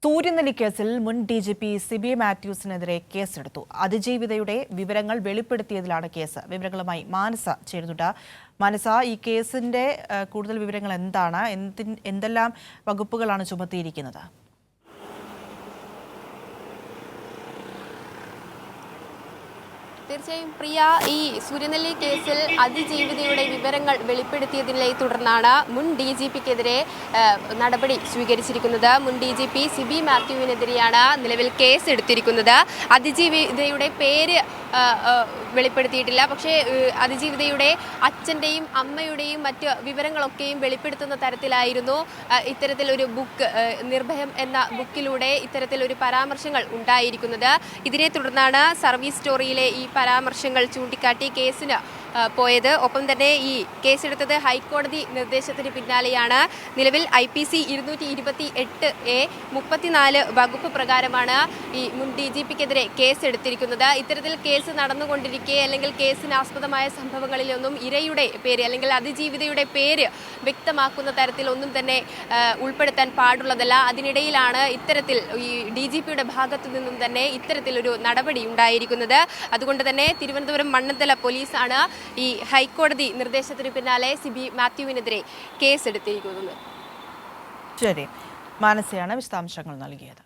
സൂര്യനെല്ലി കേസിൽ മുൻ DGP സിബി മാത്യൂസിനെതിരെ കേസെടുത്തു. അതിജീവിതയുടെ വിവരങ്ങൾ വെളിപ്പെടുത്തിയതിലാണ് കേസ്. വിവരങ്ങളുമായി മാനസ ചേരുന്നുണ്ട്. മാനസ, ഈ കേസിന്റെ കൂടുതൽ വിവരങ്ങൾ എന്താണ്? എന്തെല്ലാം വകുപ്പുകളാണ് ചുമത്തിയിരിക്കുന്നത്? തീർച്ചയായും പ്രിയ, ഈ സൂര്യനെല്ലി കേസിൽ അതിജീവിതയുടെ വിവരങ്ങൾ വെളിപ്പെടുത്തിയതിനെ തുടർന്നാണ് മുൻ DGPക്കെതിരെ നടപടി സ്വീകരിച്ചിരിക്കുന്നത്. മുൻ DGP സിബി മാത്യുവിനെതിരെയാണ് നിലവിൽ കേസ് എടുത്തിരിക്കുന്നത്. അതിജീവിതയുടെ പേര് വെളിപ്പെടുത്തിയിട്ടില്ല. പക്ഷേ അതിജീവിതയുടെ അച്ഛൻ്റെയും അമ്മയുടെയും മറ്റ് വിവരങ്ങളൊക്കെയും വെളിപ്പെടുത്തുന്ന തരത്തിലായിരുന്നു ഇത്തരത്തിലൊരു ബുക്ക്, നിർഭയം എന്ന ബുക്കിലൂടെ ഇത്തരത്തിലൊരു പരാമർശങ്ങൾ ഉണ്ടായിരിക്കുന്നത്. ഇതിനെ തുടർന്നാണ് സർവീസ് സ്റ്റോറിയിലെ ഈ പരാമർശങ്ങൾ ചൂണ്ടിക്കാട്ടി കേസിന് പോയത്. ഒപ്പം തന്നെ ഈ കേസെടുത്തത് ഹൈക്കോടതി നിർദ്ദേശത്തിന് പിന്നാലെയാണ്. നിലവിൽ IPC 228A 34 വകുപ്പ് പ്രകാരമാണ് ഈ മുൻ DGPക്കെതിരെ കേസെടുത്തിരിക്കുന്നത്. ഇത്തരത്തിൽ കേസ് നടന്നുകൊണ്ടിരിക്കെ അല്ലെങ്കിൽ കേസിന് ആസ്പദമായ സംഭവങ്ങളിലൊന്നും ഇരയുടെ പേര് അല്ലെങ്കിൽ അതിജീവിതയുടെ പേര് വ്യക്തമാക്കുന്ന തരത്തിലൊന്നും തന്നെ ഉൾപ്പെടുത്താൻ പാടുള്ളതല്ല. അതിനിടയിലാണ് ഇത്തരത്തിൽ ഈ DGPയുടെ ഭാഗത്തു നിന്നും തന്നെ ഇത്തരത്തിലൊരു നടപടി ഉണ്ടായിരിക്കുന്നത്. അതുകൊണ്ട് തന്നെ തിരുവനന്തപുരം മണ്ണന്തല പോലീസാണ് ഈ ഹൈക്കോടതി നിർദ്ദേശത്തിന് പിന്നാലെ സിബി മാത്യുവിനെതിരെ കേസെടുത്തിരിക്കുന്നത്. ശരി, മാനസയാണ് വിശദാംശങ്ങൾ നൽകിയത്.